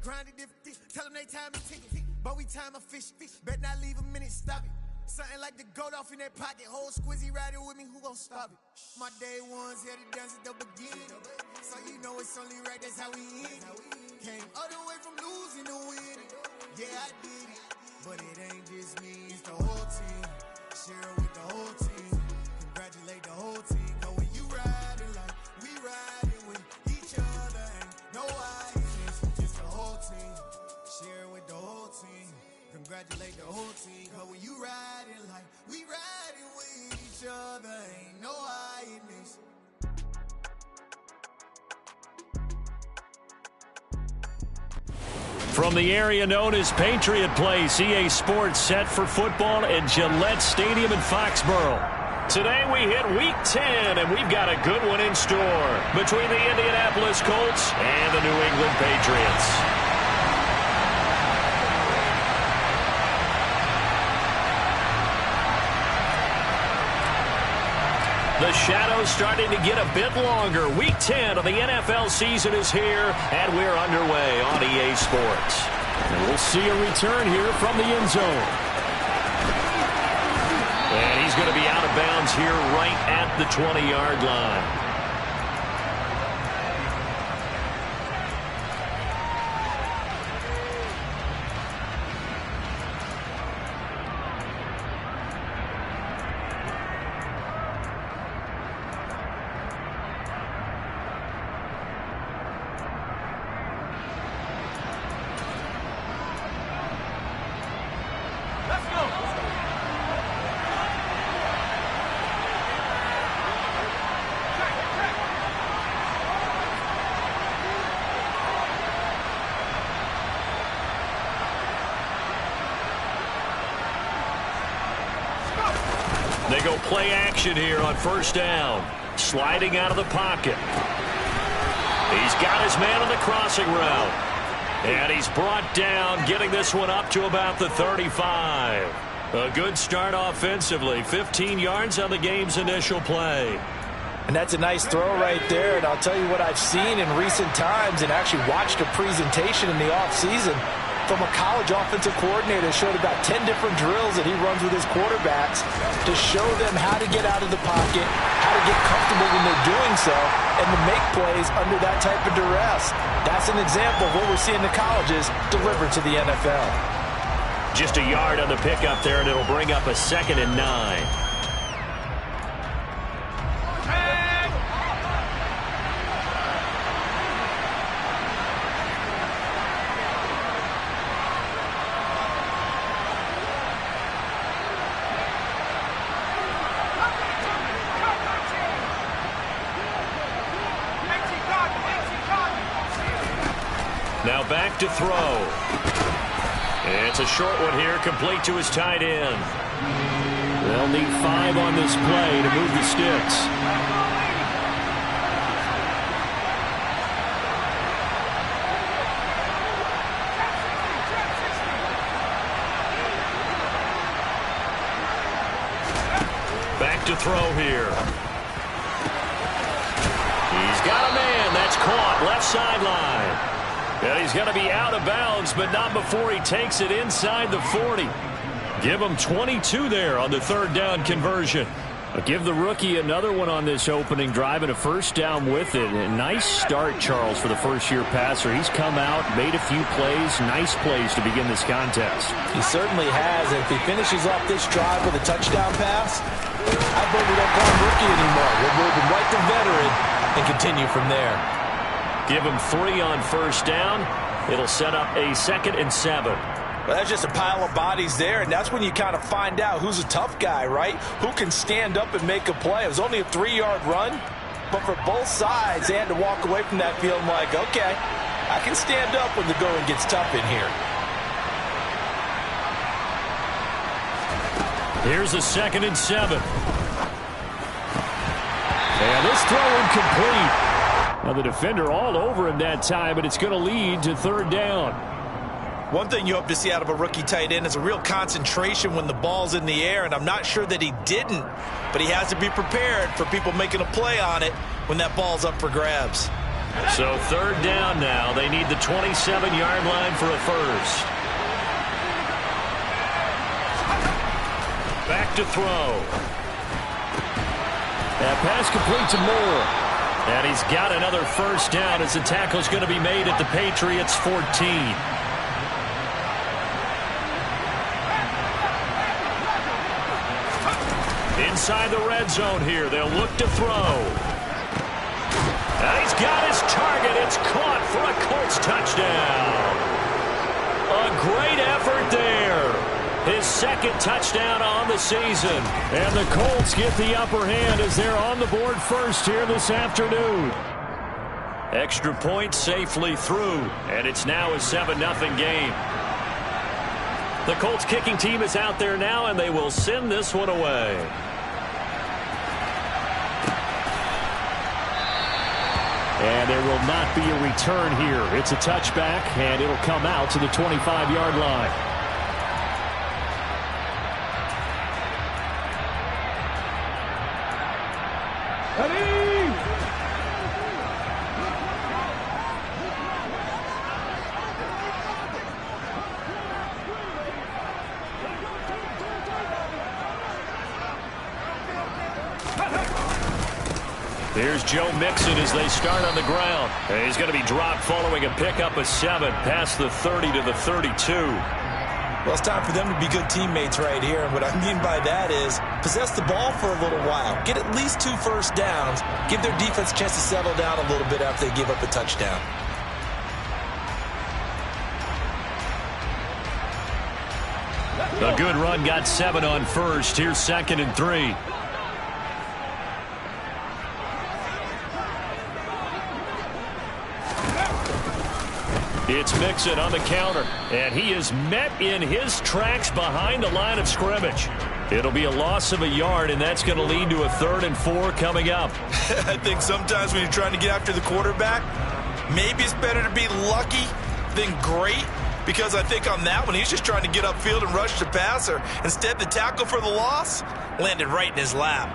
grind it different. Tell them they time is ticking, but we time a fish. Bet not leave a minute, stop it. Something like the goat off in that pocket. Whole squizzy riding with me, who gon' stop it? My day ones here to dance at the beginning. So you know it's only right, that's how we end. Came all the way from losing to winning. Yeah, I did it, but it ain't just me, it's the whole team. Share it with the whole team. Congratulate the whole team. Cause when you riding like we riding with each other, ain't no audience, just the whole team. Share it with the whole team. Congratulate the whole team. Cause when you riding like we riding with each other, ain't no audience. From the area known as Patriot Place, EA Sports set for football at Gillette Stadium in Foxborough. Today we hit Week 10, and we've got a good one in store between the Indianapolis Colts and the New England Patriots. The shadow's starting to get a bit longer. Week 10 of the NFL season is here, and we're underway on EA Sports. And we'll see a return here from the end zone. And he's going to be out of bounds here right at the 20-yard line. They go play action here on first down. Sliding out of the pocket. He's got his man on the crossing route. And he's brought down, getting this one up to about the 35. A good start offensively. 15 yards on the game's initial play. And that's a nice throw right there. And I'll tell you what I've seen in recent times and actually watched a presentation in the offseason from a college offensive coordinator. Showed about 10 different drills that he runs with his quarterbacks to show them how to get out of the pocket, how to get comfortable when they're doing so, and to make plays under that type of duress. That's an example of what we're seeing the colleges deliver to the NFL. Just a yard on the pickup there, and it'll bring up a 2nd and 9. Now back to throw. It's a short one here, complete to his tight end. They'll need 5 on this play to move the sticks. Back to throw here. He's got a man. That's caught left sideline. And he's going to be out of bounds, but not before he takes it inside the 40. Give him 22 there on the 3rd down conversion. I'll give the rookie another one on this opening drive and a first down with it. A nice start, Charles, for the first-year passer. He's come out, made a few plays, nice plays to begin this contest. He certainly has. And if he finishes off this drive with a touchdown pass, I bet we don't call him rookie anymore. We'll move him right to veteran and continue from there. Give him 3 on first down. It'll set up a 2nd and 7. Well, that's just a pile of bodies there, and that's when you kind of find out who's a tough guy, right? Who can stand up and make a play. It was only a 3-yard run, but for both sides, they had to walk away from that field like, okay, I can stand up when the going gets tough in here. Here's a 2nd and 7. And this throw incomplete. Now the defender all over him that time, but it's going to lead to 3rd down. One thing you hope to see out of a rookie tight end is a real concentration when the ball's in the air, and I'm not sure that he didn't, but he has to be prepared for people making a play on it when that ball's up for grabs. So third down now. They need the 27-yard line for a first. Back to throw. That pass complete to Moore. And he's got another first down as the tackle's going to be made at the Patriots' 14. Inside the red zone here. They'll look to throw. And he's got his target. It's caught for a Colts touchdown. A great effort there. His second touchdown on the season. And the Colts get the upper hand as they're on the board first here this afternoon. Extra point safely through. And it's now a 7-0 game. The Colts kicking team is out there now, and they will send this one away. And there will not be a return here. It's a touchback, and it'll come out to the 25-yard line. Here's Joe Mixon as they start on the ground. And he's going to be dropped following a pickup of 7 past the 30 to the 32. Well, it's time for them to be good teammates right here. And what I mean by that is possess the ball for a little while. Get at least 2 first downs. Give their defense a chance to settle down a little bit after they give up a touchdown. A good run got 7 on first. Here's 2nd and 3. It's Mixon on the counter, and he is met in his tracks behind the line of scrimmage. It'll be a loss of a yard, and that's going to lead to a 3rd and 4 coming up. I think sometimes when you're trying to get after the quarterback, maybe it's better to be lucky than great, because I think on that one, he's just trying to get upfield and rush the passer. Instead, the tackle for the loss landed right in his lap.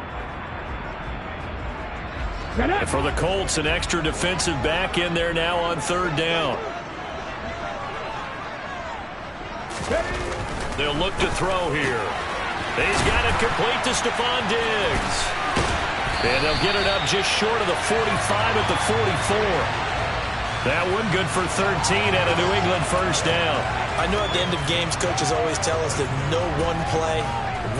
And for the Colts, an extra defensive back in there now on 3rd down. They'll look to throw here. He's got it complete to Stephon Diggs. And they'll get it up just short of the 45 at the 44. That one good for 13 and a New England first down. I know at the end of games, coaches always tell us that no one play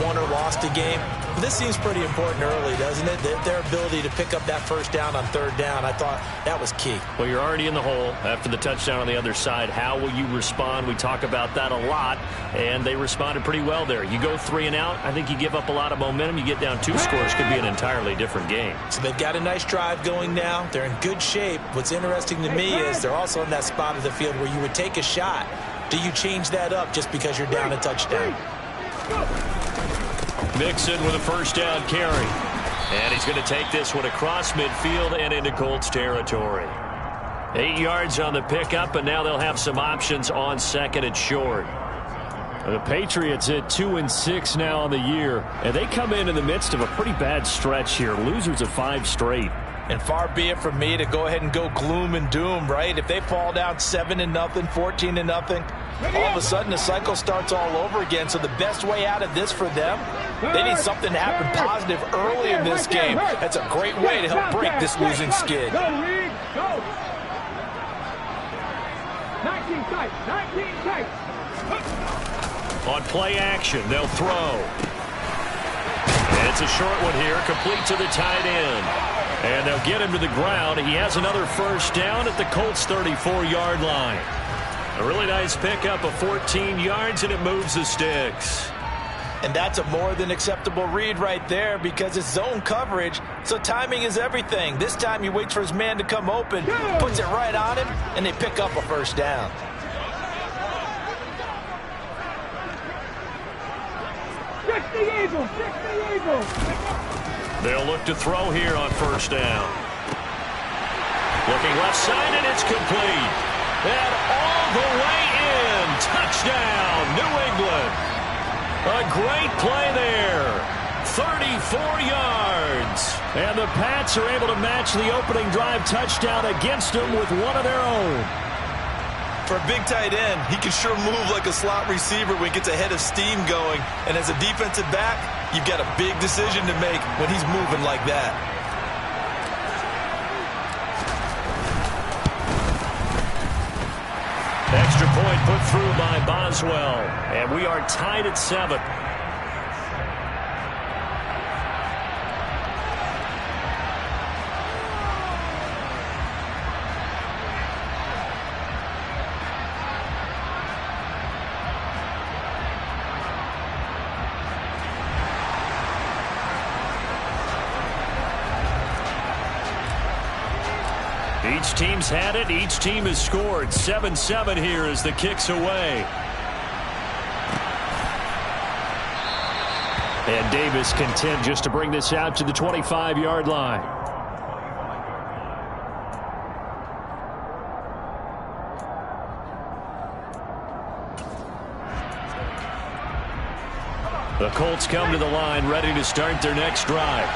won or lost a game. But this seems pretty important early, doesn't it? Their ability to pick up that first down on 3rd down, I thought that was key. Well, you're already in the hole after the touchdown on the other side. How will you respond? We talk about that a lot, and they responded pretty well there. You go 3 and out, I think you give up a lot of momentum. You get down 2 scores, could be an entirely different game. So they've got a nice drive going now. They're in good shape. What's interesting to me is they're also in that spot of the field where you would take a shot. Do you change that up just because you're down a touchdown? Mixon with a first down carry. And he's going to take this one across midfield and into Colts territory. 8 yards on the pickup, and now they'll have some options on 2nd and short. The Patriots at 2-6 now on the year, and they come in the midst of a pretty bad stretch here. Losers of 5 straight. And far be it from me to go ahead and go gloom and doom, right? If they fall down 7-0, 14-0, all of a sudden the cycle starts all over again. So the best way out of this for them, they need something to happen positive early in this game. That's a great way to help break this losing skid. Go, Reed, go. 19 tight, 19 tight. On play action, they'll throw. It's a short one here, complete to the tight end. And they'll get him to the ground. He has another first down at the Colts' 34-yard line. A really nice pickup of 14 yards, and it moves the sticks. And that's a more than acceptable read right there because it's zone coverage, so timing is everything. This time he waits for his man to come open, puts it right on him, and they pick up a first down. Fix the Eagle, fix the Eagle. They'll look to throw here on first down. Looking left side, and it's complete. And all the way in. Touchdown, New England. A great play there. 34 yards. And the Pats are able to match the opening drive touchdown against them with one of their own. For a big tight end, he can sure move like a slot receiver when he gets a head of steam going. And as a defensive back, you've got a big decision to make when he's moving like that. Extra point put through by Boswell. And we are tied at 7. Each team's had it. Each team has scored. 7-7 here as the kick's away. And Davis content just to bring this out to the 25-yard line. The Colts come to the line ready to start their next drive.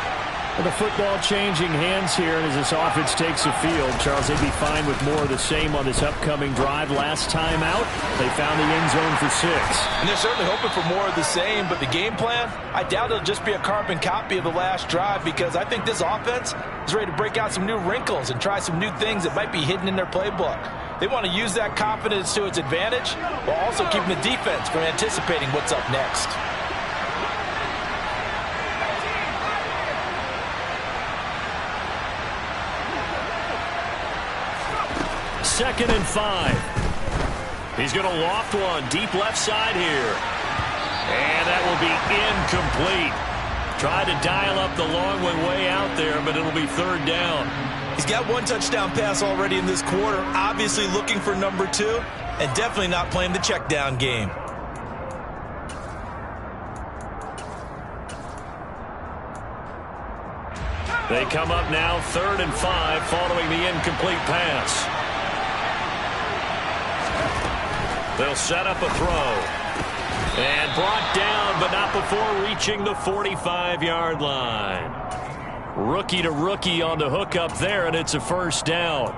The football changing hands here, and as this offense takes the field, Charles, they'd be fine with more of the same on this upcoming drive. Last time out, they found the end zone for 6. And they're certainly hoping for more of the same, but the game plan, I doubt it'll just be a carbon copy of the last drive, because I think this offense is ready to break out some new wrinkles and try some new things that might be hidden in their playbook. They want to use that confidence to its advantage, while also keeping the defense from anticipating what's up next. Second and 5. He's going to loft one deep left side here. And that will be incomplete. Tried to dial up the long one way out there, but it'll be third down. He's got one touchdown pass already in this quarter, obviously looking for number 2, and definitely not playing the check down game. They come up now, 3rd and 5, following the incomplete pass. They'll set up a throw. And brought down, but not before reaching the 45-yard line. Rookie to rookie on the hook up there, and it's a first down.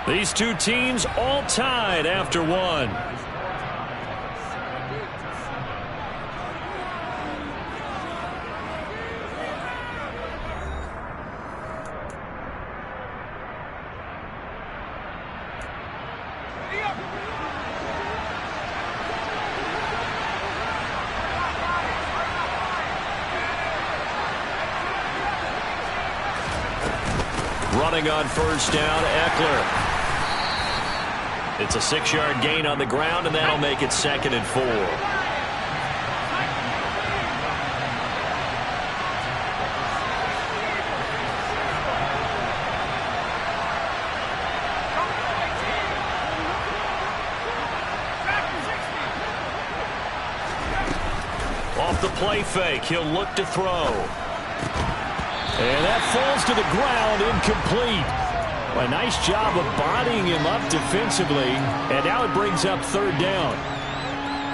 These two teams all tied after one. Running on first down, Eckler. It's a 6-yard gain on the ground, and that'll make it 2nd and 4. Off the play fake, he'll look to throw. And that falls to the ground, incomplete. A nice job of bodying him up defensively, and now it brings up 3rd down.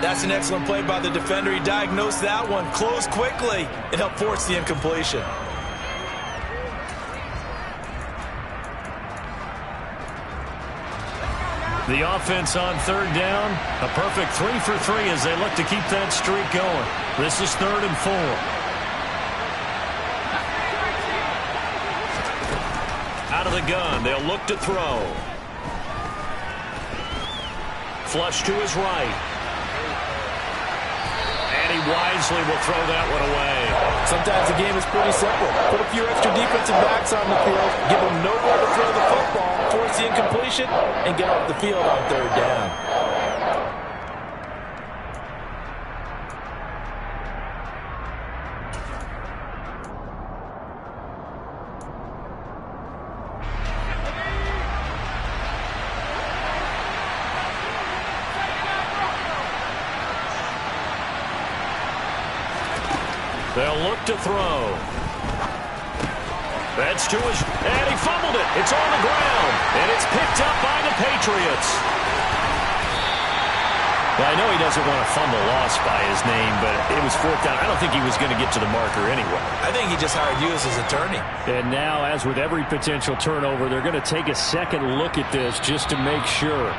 That's an excellent play by the defender. He diagnosed that one, closed quickly, and helped force the incompletion. The offense on 3rd down, a perfect 3 for 3 as they look to keep that streak going. This is 3rd and 4. Out of the gun, they'll look to throw. Flush to his right. And he wisely will throw that one away. Sometimes the game is pretty simple. Put a few extra defensive backs on the field, give them nowhere to throw the football, force the incompletion, and get off the field on 3rd down. They'll look to throw. That's to his, and he fumbled it. It's on the ground, and it's picked up by the Patriots. Well, I know he doesn't want to fumble loss by his name, but it was 4th down. I don't think he was going to get to the marker anyway. I think he just hired you as his attorney. And now, as with every potential turnover, they're going to take a second look at this just to make sure.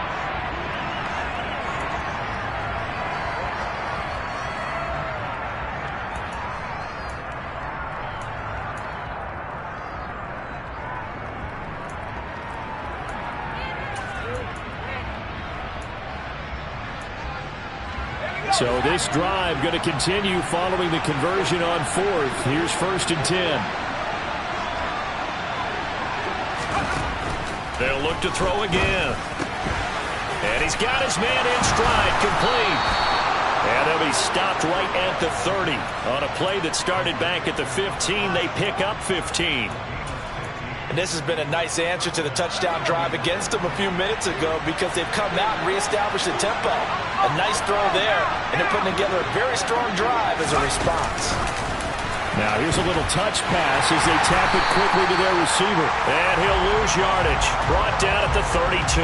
So this drive going to continue following the conversion on 4th. Here's 1st and 10. They'll look to throw again. And he's got his man in stride, complete. And they'll be stopped right at the 30. On a play that started back at the 15, they pick up 15. And this has been a nice answer to the touchdown drive against them a few minutes ago because they've come out and reestablished the tempo. A nice throw there, and they're putting together a very strong drive as a response. Now here's a little touch pass as they tap it quickly to their receiver. And he'll lose yardage. Brought down at the 32.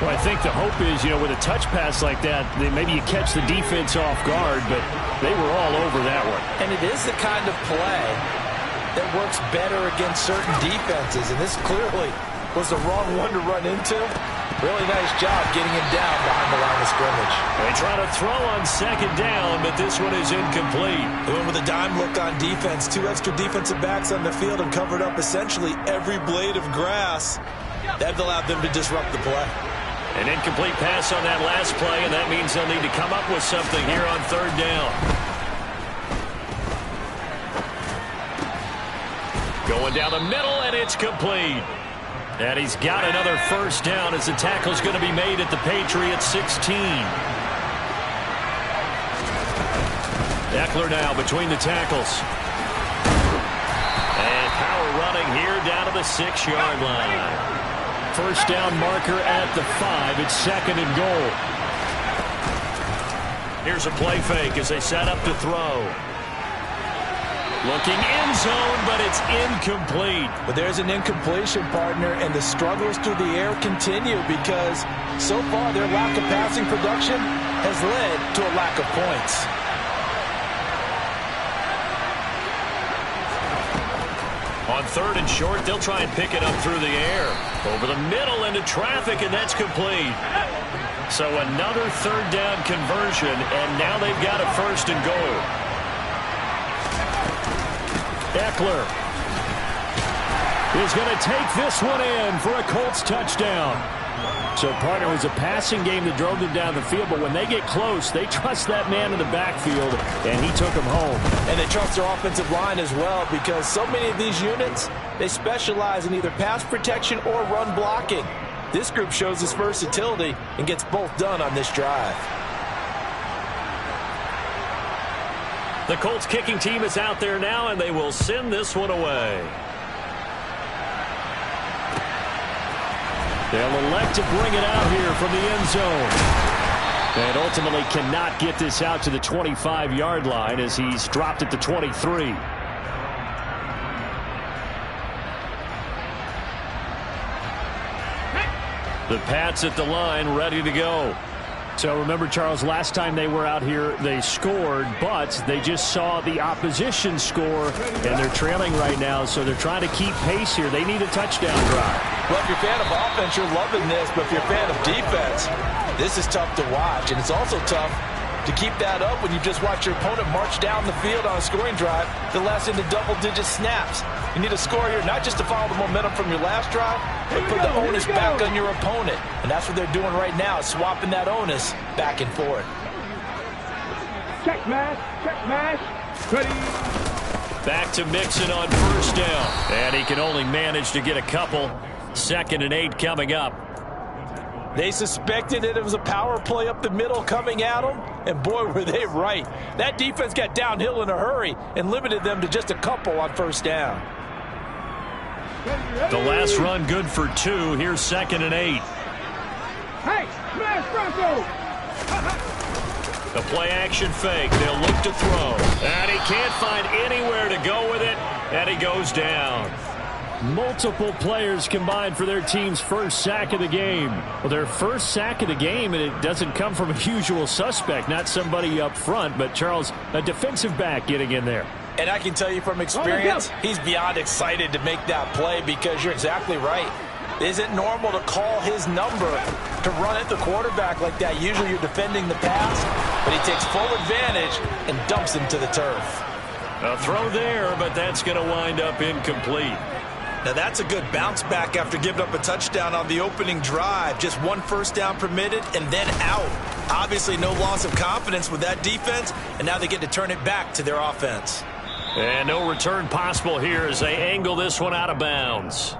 Well, I think the hope is, with a touch pass like that, maybe you catch the defense off guard, but they were all over that one. And it is the kind of play that works better against certain defenses, and this clearly was the wrong one to run into. Really nice job getting him down behind the line of scrimmage. They try to throw on 2nd down, but this one is incomplete. They went with a dime look on defense. 2 extra defensive backs on the field and covered up essentially every blade of grass. That allowed them to disrupt the play. An incomplete pass on that last play, and that means they'll need to come up with something here on 3rd down. Going down the middle, and it's complete. And he's got another 1st down as the tackle's going to be made at the Patriot 16. Eckler now between the tackles. And power running here down to the 6-yard line. 1st down marker at the 5. It's 2nd and goal. Here's a play fake as they set up to throw. Looking end zone, but it's incomplete. But there's an incompletion, partner, and the struggles through the air continue because so far their lack of passing production has led to a lack of points. On 3rd and short, they'll try and pick it up through the air. Over the middle into traffic, and that's complete. So another 3rd down conversion, and now they've got a 1st and goal. Eckler is going to take this one in for a Colts touchdown. So, partner, it was a passing game that drove them down the field, but when they get close, they trust that man in the backfield, and he took them home. And they trust their offensive line as well because so many of these units, they specialize in either pass protection or run blocking. This group shows its versatility and gets both done on this drive. The Colts kicking team is out there now, and they will send this one away. They'll elect to bring it out here from the end zone. And ultimately cannot get this out to the 25-yard line as he's dropped at the 23. The Pats at the line, ready to go. So remember, Charles, last time they were out here, they scored, but they just saw the opposition score, and they're trailing right now, so they're trying to keep pace here. They need a touchdown drive. Well, if you're a fan of offense, you're loving this, but if you're a fan of defense, this is tough to watch, and it's also tough to keep that up when you just watch your opponent march down the field on a scoring drive that lasts into double-digit snaps. You need a score here, not just to follow the momentum from your last drive, but put the onus back on your opponent. And that's what they're doing right now, swapping that onus back and forth. Check mash, ready. Back to Mixon on 1st down. And he can only manage to get a couple. 2nd and 8 coming up. They suspected that it was a power play up the middle coming at them, and boy, were they right. That defense got downhill in a hurry and limited them to just a couple on 1st down. The last run good for 2. Here's 2nd and 8. Hey, smash Bronco! The play action fake. They'll look to throw. And he can't find anywhere to go with it, and he goes down. Multiple players combined for their team's first sack of the game. Well, their first sack of the game, and it doesn't come from a usual suspect, not somebody up front, but Charles, a defensive back getting in there. And I can tell you from experience, he's beyond excited to make that play because you're exactly right. It isn't normal to call his number to run at the quarterback like that. Usually you're defending the pass, but he takes full advantage and dumps him to the turf. A throw there, but that's going to wind up incomplete. Now that's a good bounce back after giving up a touchdown on the opening drive. Just one first down permitted and then out. Obviously no loss of confidence with that defense, and now they get to turn it back to their offense. And no return possible here as they angle this one out of bounds.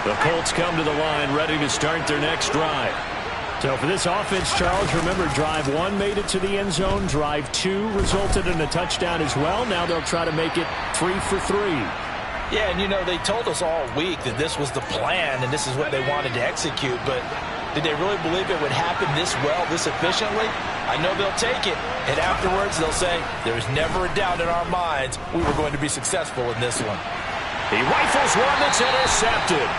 The Colts come to the line ready to start their next drive. So for this offense, Charles, remember drive 1 made it to the end zone. Drive 2 resulted in a touchdown as well. Now they'll try to make it 3 for 3. Yeah, and you know, they told us all week that this was the plan and this is what they wanted to execute. But did they really believe it would happen this well, this efficiently? I know they'll take it. And afterwards, they'll say, there's never a doubt in our minds we were going to be successful in this one. He rifles one that's intercepted.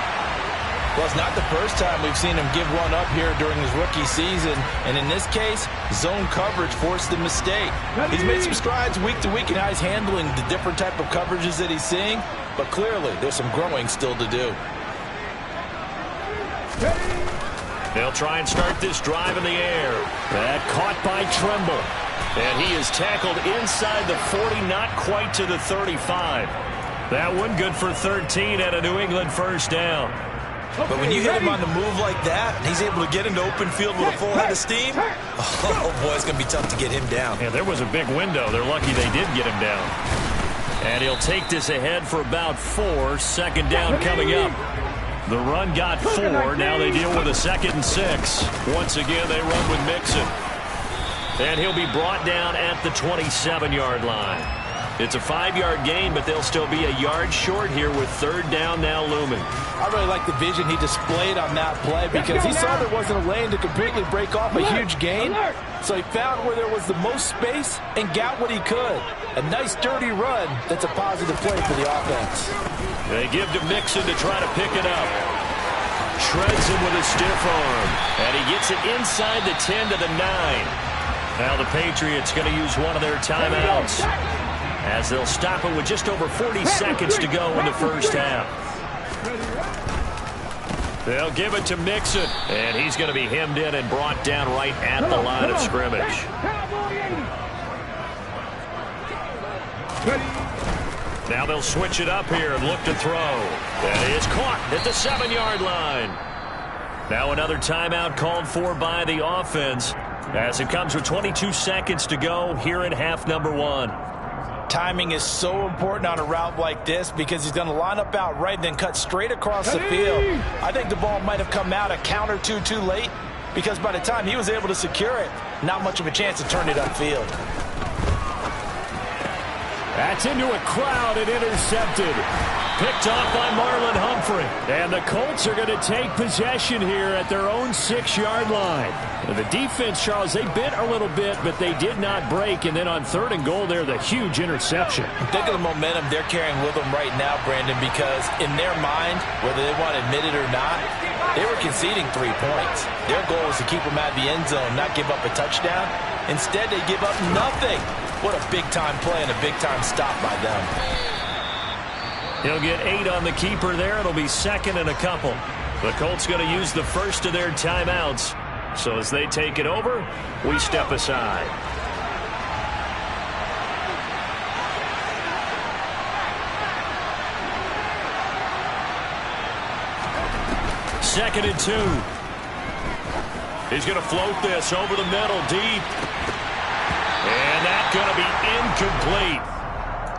Well, it's not the first time we've seen him give one up here during his rookie season. And in this case, zone coverage forced the mistake. He's made some strides week to week in how he's handling the different type of coverages that he's seeing. But clearly, there's some growing still to do. They'll try and start this drive in the air. That caught by Tremble. And he is tackled inside the 40, not quite to the 35. That one good for 13 at a New England first down. But when you hit him on the move like that, and he's able to get into open field with a full head of steam, oh boy, it's going to be tough to get him down. Yeah, there was a big window. They're lucky they did get him down. And he'll take this ahead for about 4. Second down coming up. The run got 4. Now they deal with a 2nd and 6. Once again, they run with Mixon. And he'll be brought down at the 27-yard line. It's a 5-yard gain, but they'll still be a yard short here with third down now looming. I really like the vision he displayed on that play because he saw there wasn't a lane to completely break off a huge gain. So he found where there was the most space and got what he could. A nice dirty run that's a positive play for the offense. They give to Mixon to try to pick it up. Shreds him with a stiff arm. And he gets it inside the 10 to the 9. Now the Patriots going to use one of their timeouts, as they'll stop it with just over 40 seconds to go in the first half. They'll give it to Mixon, and he's going to be hemmed in and brought down right at the line of scrimmage. Now they'll switch it up here and look to throw. That is caught at the 7-yard line. Now another timeout called for by the offense, as it comes with 22 seconds to go here in half number 1. Timing is so important on a route like this because he's going to line up out right and then cut straight across the field. I think the ball might have come out a count or two too late because by the time he was able to secure it, not much of a chance to turn it upfield. That's into a crowd and intercepted. Picked off by Marlon Humphrey. And the Colts are going to take possession here at their own 6-yard line. The defense, Charles, they bit a little bit, but they did not break. And then on 3rd and goal there, the huge interception. Think of the momentum they're carrying with them right now, Brandon, because in their mind, whether they want to admit it or not, they were conceding 3 points. Their goal was to keep them out of the end zone, not give up a touchdown. Instead, they give up nothing. What a big-time play and a big-time stop by them. He'll get 8 on the keeper there. It'll be 2nd and a couple. The Colts going to use the first of their timeouts. So as they take it over, we step aside. Second and 2. He's going to float this over the middle deep. And that's going to be incomplete.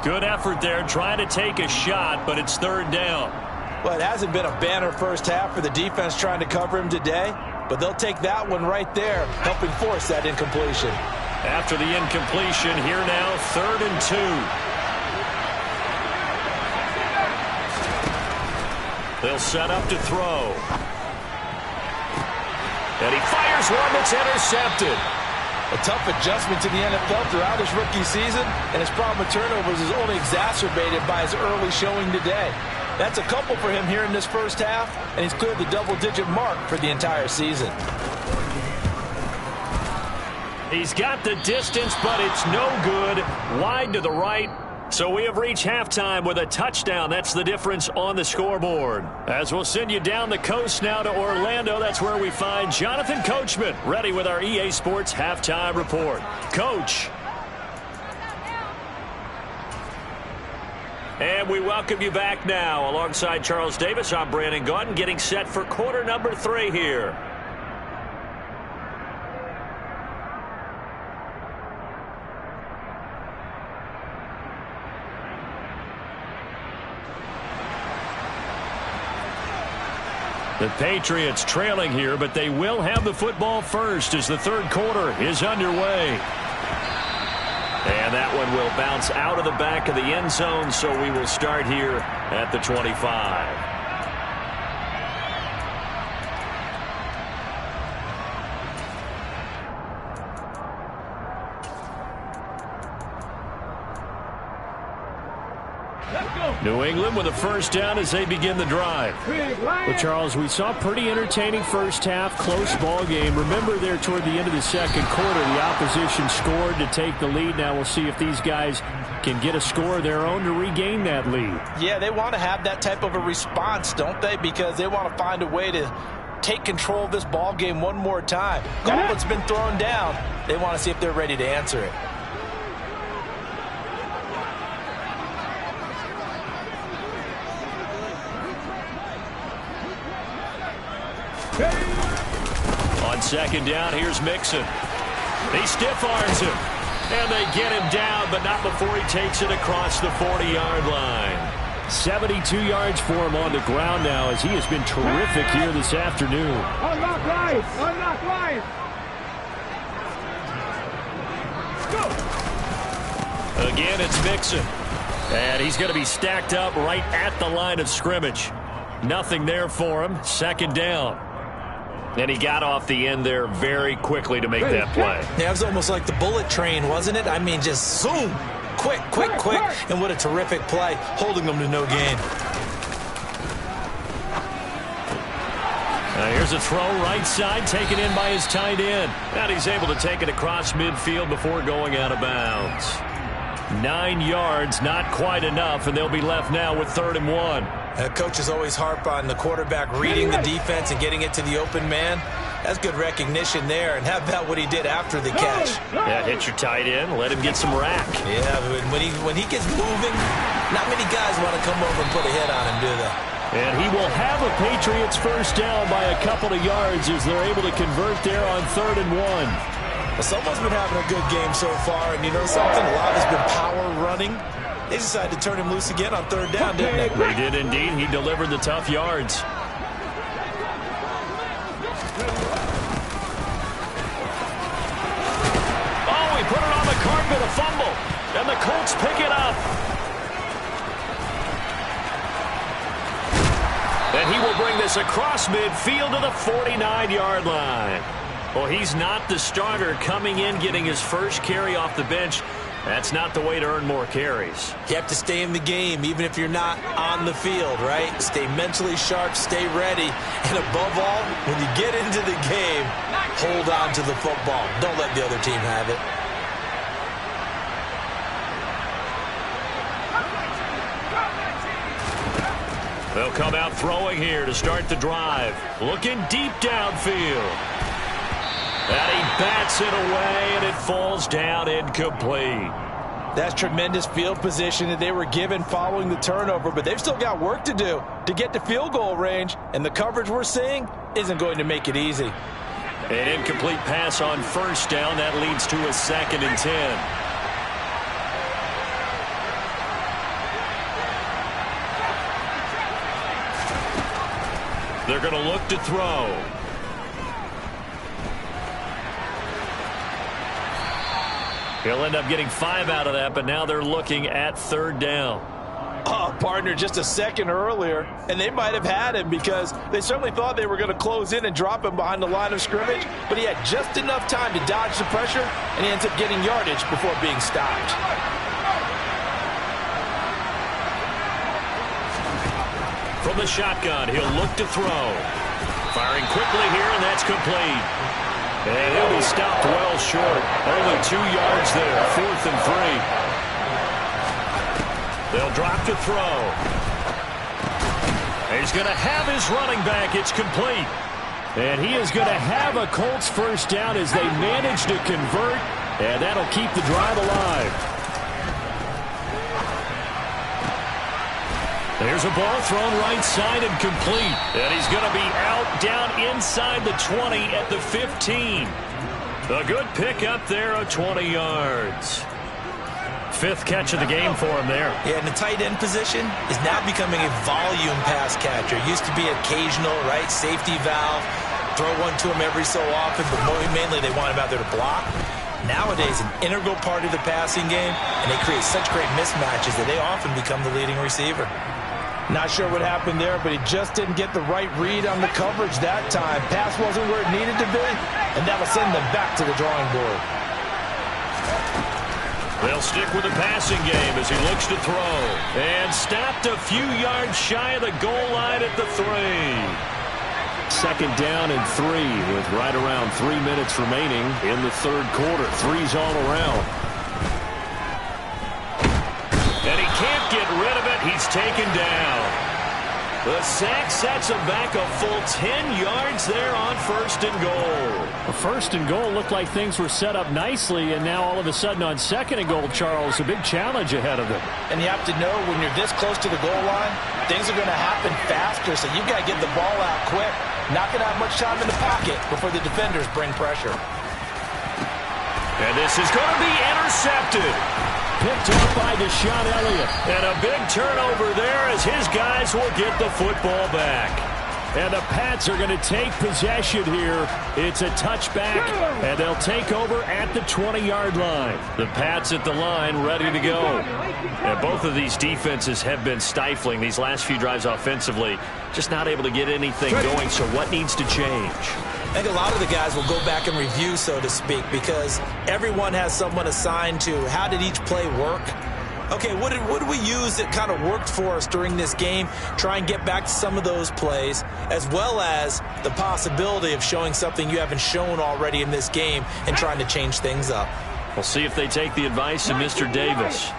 Good effort there, trying to take a shot, but it's 3rd down. Well, it hasn't been a banner first half for the defense trying to cover him today, but they'll take that one right there, helping force that incompletion. After the incompletion, here now, 3rd and 2. They'll set up to throw. And he fires one that's intercepted. A tough adjustment to the NFL throughout his rookie season, and his problem with turnovers is only exacerbated by his early showing today. That's a couple for him here in this first half, and he's cleared the double-digit mark for the entire season. He's got the distance, but it's no good. Wide to the right. So we have reached halftime with a touchdown. That's the difference on the scoreboard. As we'll send you down the coast now to Orlando, that's where we find Jonathan Coachman, ready with our EA Sports halftime report. Coach. And we welcome you back now. Alongside Charles Davis, I'm Brandon Gaudin, getting set for quarter number 3 here. The Patriots trailing here, but they will have the football first as the third quarter is underway. And that one will bounce out of the back of the end zone, so we will start here at the 25. New England with a first down as they begin the drive. Well, Charles, we saw pretty entertaining first half, close ball game. Remember there toward the end of the second quarter, the opposition scored to take the lead. Now we'll see if these guys can get a score of their own to regain that lead. Yeah, they want to have that type of a response, don't they? Because they want to find a way to take control of this ball game one more time. Gauntlet's been thrown down. They want to see if they're ready to answer it. On second down, here's Mixon. He stiff-arms him. And they get him down, but not before he takes it across the 40-yard line. 72 yards for him on the ground now as he has been terrific here this afternoon. Unlock line! Unlock line! Go! Again, it's Mixon. And he's going to be stacked up right at the line of scrimmage. Nothing there for him. Second down. And he got off the end there very quickly to make that play. Yeah, it was almost like the bullet train, wasn't it? I mean, just zoom. Quick, quick, quick. And what a terrific play, holding them to no gain. Now here's a throw right side, taken in by his tight end. And he's able to take it across midfield before going out of bounds. 9 yards, not quite enough, and they'll be left now with 3rd and 1. Coaches always harp on the quarterback reading the defense and getting it to the open man. That's good recognition there, and how about what he did after the catch? Yeah, hit your tight end, let him get some rack. Yeah, when he gets moving, not many guys want to come over and put a hit on him, do they? And he will have a Patriots first down by a couple of yards as they're able to convert there on 3rd and 1. Well, someone's been having a good game so far, and you know something? A lot has been power running. They decided to turn him loose again on 3rd down, didn't they? They did indeed. He delivered the tough yards. Oh, he put it on the carpet, a fumble. And the Colts pick it up. And he will bring this across midfield to the 49-yard line. Well, he's not the starter coming in, getting his first carry off the bench. That's not the way to earn more carries. You have to stay in the game, even if you're not on the field, right? Stay mentally sharp, stay ready, and above all, when you get into the game, hold on to the football. Don't let the other team have it. They'll come out throwing here to start the drive. Looking deep downfield. And he bats it away, and it falls down incomplete. That's tremendous field position that they were given following the turnover, but they've still got work to do to get to field goal range, and the coverage we're seeing isn't going to make it easy. An incomplete pass on first down. That leads to a 2nd and 10. They're going to look to throw. He'll end up getting 5 out of that, but now they're looking at 3rd down. Partner, just a second earlier, and they might have had him because they certainly thought they were going to close in and drop him behind the line of scrimmage, but he had just enough time to dodge the pressure, and he ends up getting yardage before being stopped. From the shotgun, he'll look to throw. Firing quickly here, and that's complete. And he'll be stopped well short. Only 2 yards there, 4th and 3. They'll drop to throw. He's going to have his running back. It's complete. And he is going to have a Colts first down as they manage to convert, and that'll keep the drive alive. There's a ball thrown right side and complete. And he's going to be out down inside the 20 at the 15. A good pick up there of 20 yards. 5th catch of the game for him there. Yeah, and the tight end position is now becoming a volume pass catcher. Used to be occasional, right? Safety valve. Throw one to him every so often, but mainly they want him out there to block. Nowadays, an integral part of the passing game, and they create such great mismatches that they often become the leading receiver. Not sure what happened there, but he just didn't get the right read on the coverage that time. Pass wasn't where it needed to be, and that'll send them back to the drawing board. They'll stick with the passing game as he looks to throw. And stopped a few yards shy of the goal line at the 3. 2nd down and 3 with right around 3 minutes remaining in the 3rd quarter. 3's all around. And he can't get rid of it. He's taken down. The sack sets him back a full 10 yards there on 1st and goal. A 1st and goal looked like things were set up nicely, and now all of a sudden on 2nd and goal, Charles, a big challenge ahead of them. And you have to know when you're this close to the goal line, things are going to happen faster, so you've got to get the ball out quick. Not going to have much time in the pocket before the defenders bring pressure. And this is going to be intercepted. Picked up by Deshaun Elliott. And a big turnover there as his guys will get the football back. And the Pats are going to take possession here. It's a touchback, and they'll take over at the 20-yard line. The Pats at the line ready to go. And both of these defenses have been stifling these last few drives offensively. Just not able to get anything going, so what needs to change? I think a lot of the guys will go back and review, so to speak, because everyone has someone assigned to how did each play work. Okay, what did we use that kind of worked for us during this game? Try and get back to some of those plays, as well as the possibility of showing something you haven't shown already in this game and trying to change things up. We'll see if they take the advice of Mr. Davis.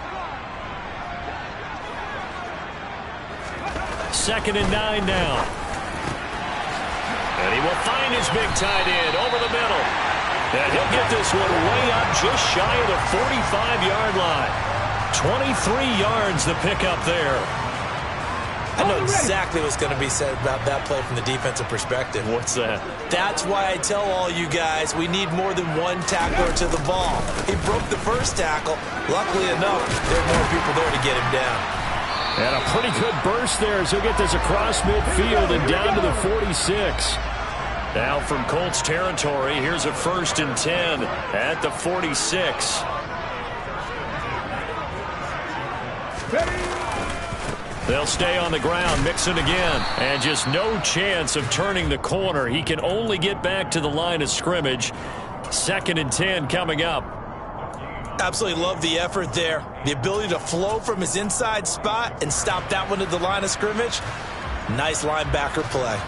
2nd and 9 now. And he will find his big tight end over the middle. And he'll get this one way up just shy of the 45-yard line. 23 yards the pickup there. I know exactly what's going to be said about that play from the defensive perspective. What's that? That's why I tell all you guys we need more than one tackler to the ball. He broke the first tackle. Luckily enough, there are more people there to get him down. And a pretty good burst there as he'll get this across midfield and down to the 46. Now from Colts territory, here's a 1st and 10 at the 46. They'll stay on the ground, Mixon again. And just no chance of turning the corner. He can only get back to the line of scrimmage. 2nd and 10 coming up. Absolutely love the effort there. The ability to flow from his inside spot and stop that one at the line of scrimmage. Nice linebacker play.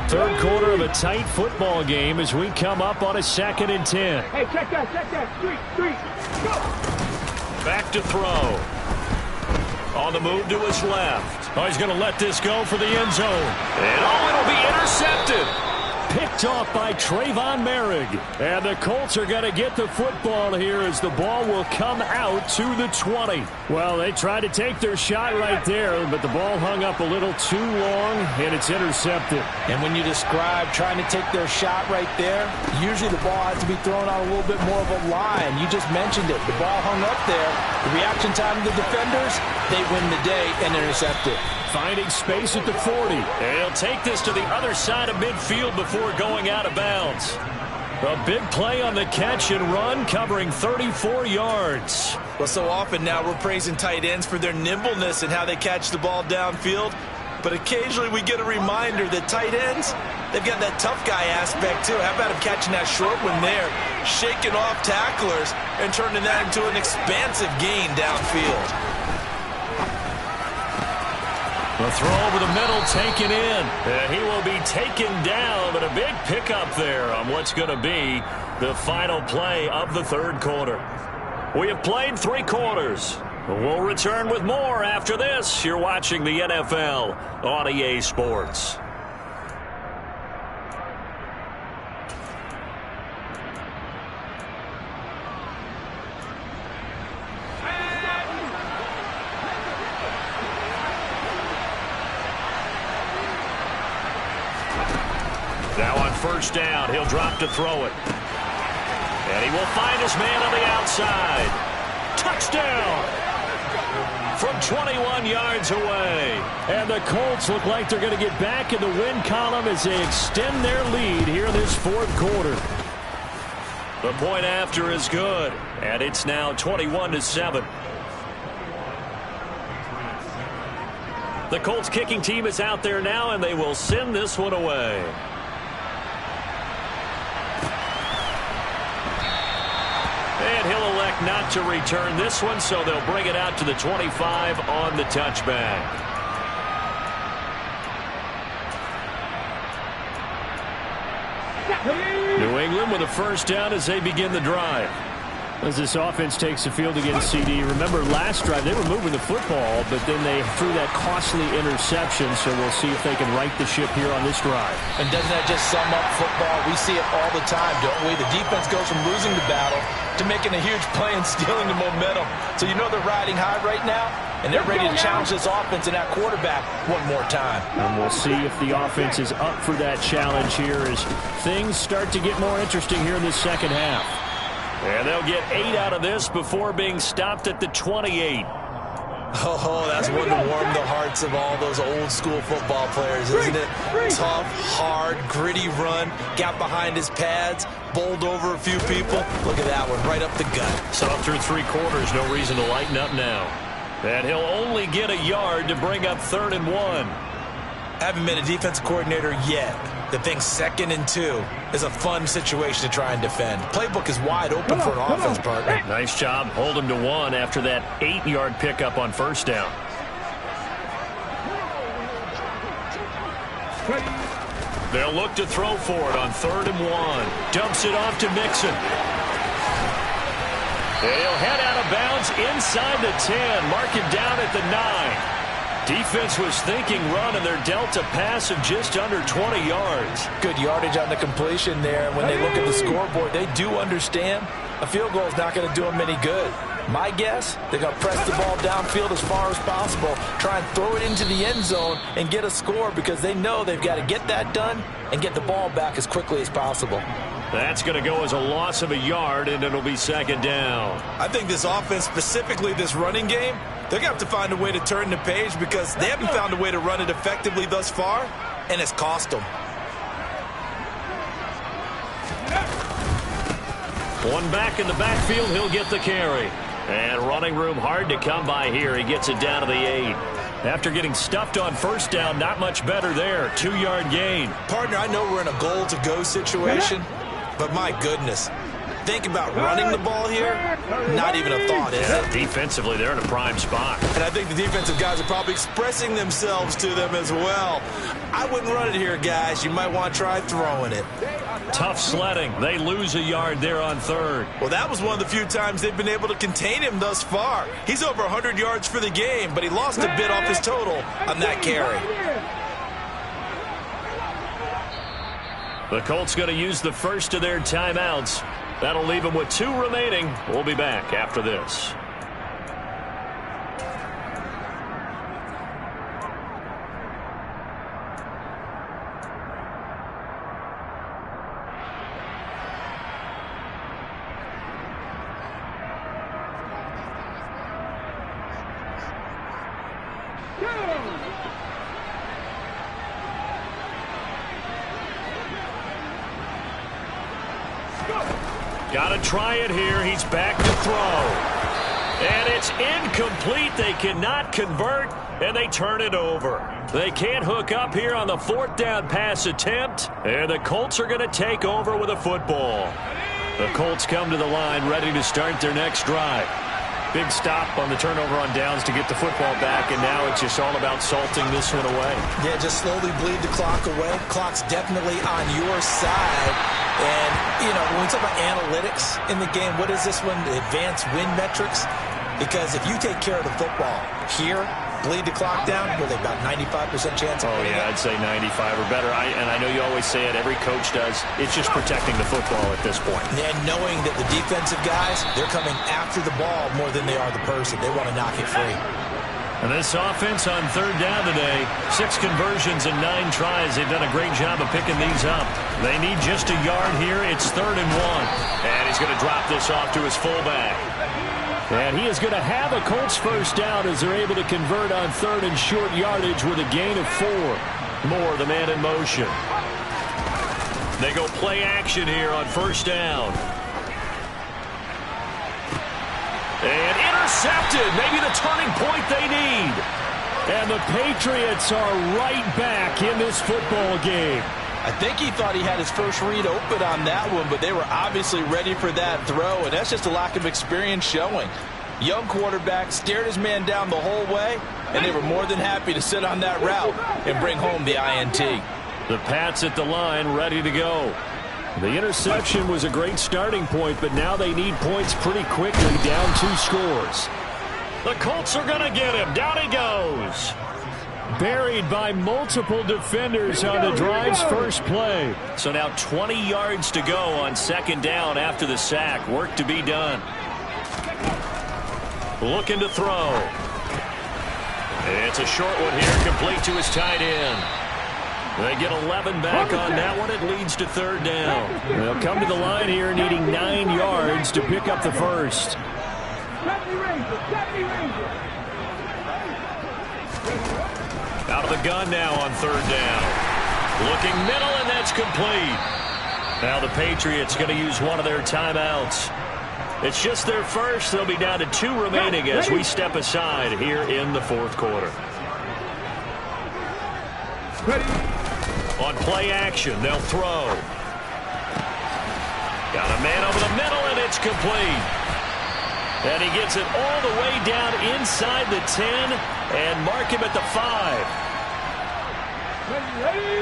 3rd quarter of a tight football game as we come up on a 2nd and 10. Hey, check that. Street, go! Back to throw. On the move to his left. Oh, he's going to let this go for the end zone. And it'll be intercepted. Picked off by Trayvon Merrick. And the Colts are going to get the football here as the ball will come out to the 20. Well, they tried to take their shot right there, but the ball hung up a little too long, and it's intercepted. And when you describe trying to take their shot right there, usually the ball has to be thrown on a little bit more of a line. You just mentioned it. The ball hung up there. The reaction time of the defenders, they win the day and intercept it. Finding space at the 40. And he'll take this to the other side of midfield before going out of bounds. A big play on the catch and run, covering 34 yards. Well, so often now we're praising tight ends for their nimbleness and how they catch the ball downfield. But occasionally we get a reminder that tight ends, they've got that tough guy aspect too. How about him catching that short one there, shaking off tacklers, and turning that into an expansive gain downfield. The throw over the middle taken in. And he will be taken down, but a big pickup there on what's going to be the final play of the third quarter. We have played 3 quarters. We'll return with more after this. You're watching the NFL on EA Sports. Now on first down, he'll drop to throw it. And he will find his man on the outside. Touchdown! From 21 yards away. And the Colts look like they're going to get back in the win column as they extend their lead here in this fourth quarter. The point after is good. And it's now 21-7. The Colts kicking team is out there now, and they will send this one away. And he'll elect not to return this one, so they'll bring it out to the 25 on the touchback. New England with a first down as they begin the drive. As this offense takes the field against CD. Remember, last drive, they were moving the football, but then they threw that costly interception, so we'll see if they can right the ship here on this drive. And doesn't that just sum up football? We see it all the time, don't we? The defense goes from losing the battle to making a huge play and stealing the momentum. So you know they're riding high right now, and they're ready to challenge this offense and that quarterback one more time. And we'll see if the offense is up for that challenge here as things start to get more interesting here in this second half. And they'll get 8 out of this before being stopped at the 28. Oh, that's one to warm the hearts of all those old school football players, isn't it? Tough, hard, gritty run, got behind his pads, bowled over a few people. Look at that one, right up the gut. So through 3 quarters, no reason to lighten up now. And he'll only get a yard to bring up 3rd and 1. Haven't been a defensive coordinator yet that thinks 2nd and 2 is a fun situation to try and defend. Playbook is wide open for an offense, partner. Nice job. Hold him to 1 after that 8-yard pickup on first down. They'll look to throw for it on 3rd and 1. Dumps it off to Mixon. He'll head out of bounds inside the 10. Mark him down at the 9. Defense was thinking run, and they're dealt a pass of just under 20 yards. Good yardage on the completion there. And when they look at the scoreboard, they do understand a field goal is not going to do them any good. My guess, they're going to press the ball downfield as far as possible, try and throw it into the end zone and get a score because they know they've got to get that done and get the ball back as quickly as possible. That's going to go as a loss of a yard, and it'll be 2nd down. I think this offense, specifically this running game, they're going to have to find a way to turn the page because they haven't found a way to run it effectively thus far, and it's cost them. One back in the backfield, he'll get the carry. And running room hard to come by here. He gets it down to the 8. After getting stuffed on first down, not much better there. 2-yard gain. Partner, I know we're in a goal-to-go situation, but my goodness. Think about running the ball here, not even a thought, is it? Defensively, they're in a prime spot. And I think the defensive guys are probably expressing themselves to them as well. I wouldn't run it here, guys. You might want to try throwing it. Tough sledding. They lose a yard there on 3rd. Well, that was one of the few times they've been able to contain him thus far. He's over 100 yards for the game, but he lost a bit off his total on that carry. The Colts going to use the first of their timeouts. That'll leave them with 2 remaining. We'll be back after this. Got to try it here. He's back to throw. And it's incomplete. They cannot convert, and they turn it over. They can't hook up here on the 4th down pass attempt, and the Colts are going to take over with a football. The Colts come to the line ready to start their next drive. Big stop on the turnover on downs to get the football back, and now it's just all about salting this one away. Yeah, just slowly bleed the clock away. Clock's definitely on your side. And, you know, when we talk about analytics in the game, what is this one? The advanced win metrics? Because if you take care of the football here, bleed the clock down, what are they, about 95% chance? Oh, yeah, I'd say 95 or better. And I know you always say it, every coach does. It's just protecting the football at this point. And knowing that the defensive guys, they're coming after the ball more than they are the person. They want to knock it free. And this offense on 3rd down today, 6 conversions and 9 tries. They've done a great job of picking these up. They need just a yard here. It's 3rd and 1. And he's going to drop this off to his fullback. And he is going to have a Colts first down as they're able to convert on 3rd and short yardage with a gain of 4. Moore, the man in motion. They go play action here on 1st down. And intercepted. Maybe the turning point they need. And the Patriots are right back in this football game. I think he thought he had his first read open on that one, but they were obviously ready for that throw, and that's just a lack of experience showing. Young quarterback stared his man down the whole way, and they were more than happy to sit on that route and bring home the INT. The Pats at the line, ready to go. The interception was a great starting point, but now they need points pretty quickly, down 2 scores. The Colts are going to get him. Down he goes. Buried by multiple defenders on the drive's first play. So now 20 yards to go on 2nd down after the sack. Work to be done. Looking to throw. It's a short one here, complete to his tight end. They get 11 back on that one. It leads to 3rd down. They'll come to the line here needing 9 yards to pick up the first. Out of the gun now on 3rd down. Looking middle, and that's complete. Now the Patriots going to use one of their timeouts. It's just their first. They'll be down to 2 remaining as we step aside here in the 4th quarter. On play action, they'll throw. Got a man over the middle, and it's complete. And he gets it all the way down inside the 10 and mark him at the 5.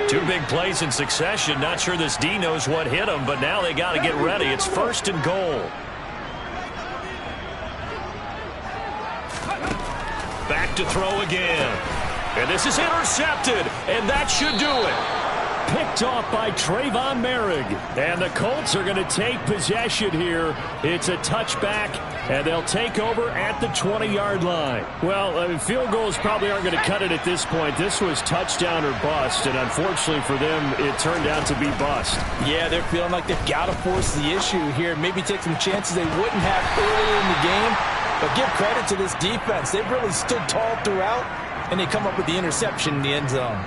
2 big plays in succession. Not sure this D knows what hit him, but now they got to get ready. It's 1st and goal. Back to throw again. And this is intercepted, and that should do it. Picked off by Trayvon Merrick. And the Colts are going to take possession here. It's a touchback, and they'll take over at the 20-yard line. Well, field goals probably aren't going to cut it at this point. This was touchdown or bust, and unfortunately for them, it turned out to be bust. Yeah, they're feeling like they've got to force the issue here. Maybe take some chances they wouldn't have earlier in the game. But give credit to this defense. They've really stood tall throughout, and they come up with the interception in the end zone.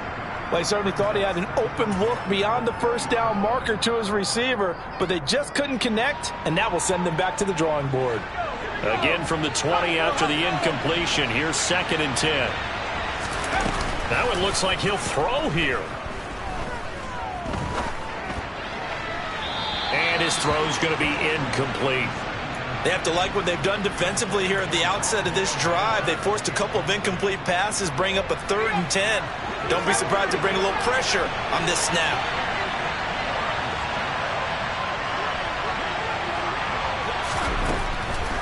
Well, he certainly thought he had an open look beyond the 1st down marker to his receiver, but they just couldn't connect, and that will send them back to the drawing board. Again from the 20 after the incompletion. Here's 2nd and 10. That one looks like he'll throw here. And his throw's going to be incomplete. They have to like what they've done defensively here at the outset of this drive. They forced a couple of incomplete passes, bring up a 3rd and 10. Don't be surprised to bring a little pressure on this snap.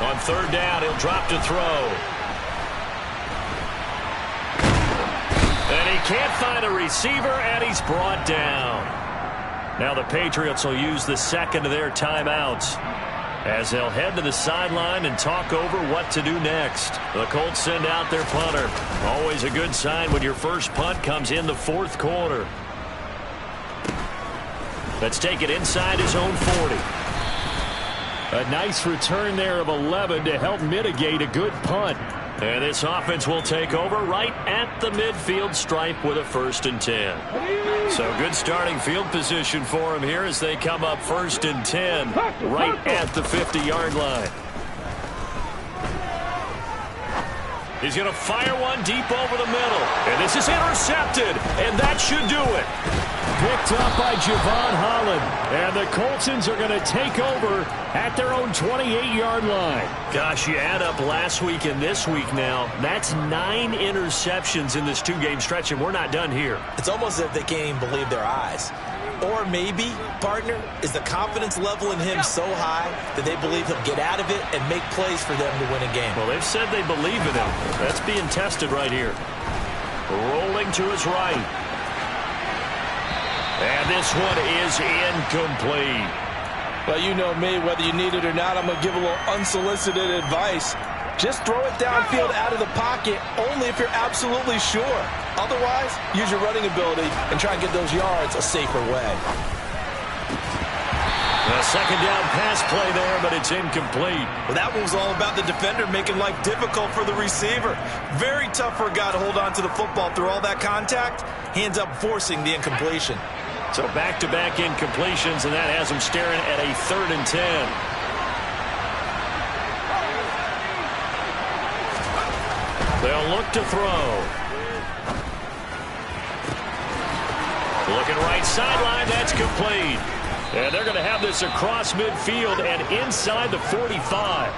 On 3rd down, he'll drop to throw. And he can't find a receiver, and he's brought down. Now the Patriots will use the 2nd of their timeouts as they'll head to the sideline and talk over what to do next. The Colts send out their punter. Always a good sign when your first punt comes in the 4th quarter. Let's take it inside his own 40. A nice return there of 11 to help mitigate a good punt. And this offense will take over right at the midfield stripe with a 1st and 10. So good starting field position for him here as they come up 1st and 10 right at the 50-yard line. He's going to fire one deep over the middle. And this is intercepted. And that should do it. Picked up by Javon Holland. And the Coltsons are going to take over at their own 28-yard line. Gosh, you add up last week and this week now. That's 9 interceptions in this 2-game stretch, and we're not done here. It's almost as if they can't even believe their eyes. Or maybe, partner, is the confidence level in him so high that they believe he'll get out of it and make plays for them to win a game. Well, they've said they believe in him. That's being tested right here. Rolling to his right. And this one is incomplete. Well, you know me, whether you need it or not, I'm going to give a little unsolicited advice. Just throw it downfield out of the pocket only if you're absolutely sure. Otherwise, use your running ability and try and get those yards a safer way. A 2nd down pass play there, but it's incomplete. Well, that one was all about the defender making life difficult for the receiver. Very tough for a guy to hold on to the football through all that contact. He ends up forcing the incompletion. So back-to-back incompletions, and that has him staring at a 3rd and 10. They'll look to throw. Looking right sideline, that's complete. And they're going to have this across midfield and inside the 45.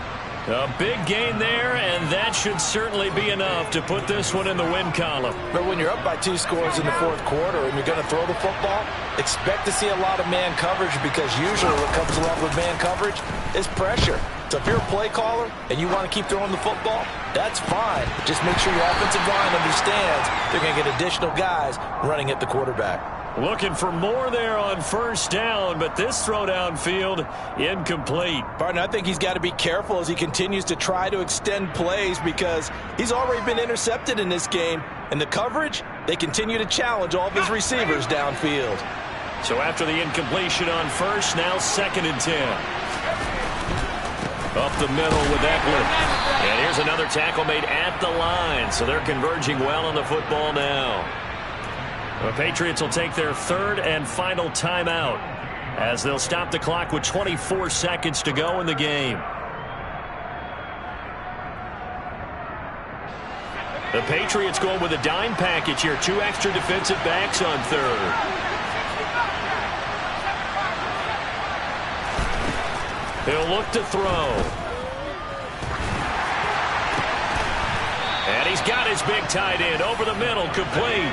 A big gain there, and that should certainly be enough to put this one in the win column. But when you're up by 2 scores in the 4th quarter and you're going to throw the football, expect to see a lot of man coverage, because usually what comes along with man coverage is pressure. So if you're a play caller and you want to keep throwing the football, that's fine. Just make sure your offensive line understands they're going to get additional guys running at the quarterback. Looking for more there on 1st down, but this throw downfield incomplete. Partner, I think he's got to be careful as he continues to try to extend plays, because he's already been intercepted in this game. And the coverage, they continue to challenge all of his receivers downfield. So after the incompletion on 1st, now 2nd and 10. Up the middle with Eckler. And here's another tackle made at the line. So they're converging well on the football now. The Patriots will take their 3rd and final timeout as they'll stop the clock with 24 seconds to go in the game. The Patriots going with a dime package here. 2 extra defensive backs on 3rd. He'll look to throw. And he's got his big tight end over the middle, complete.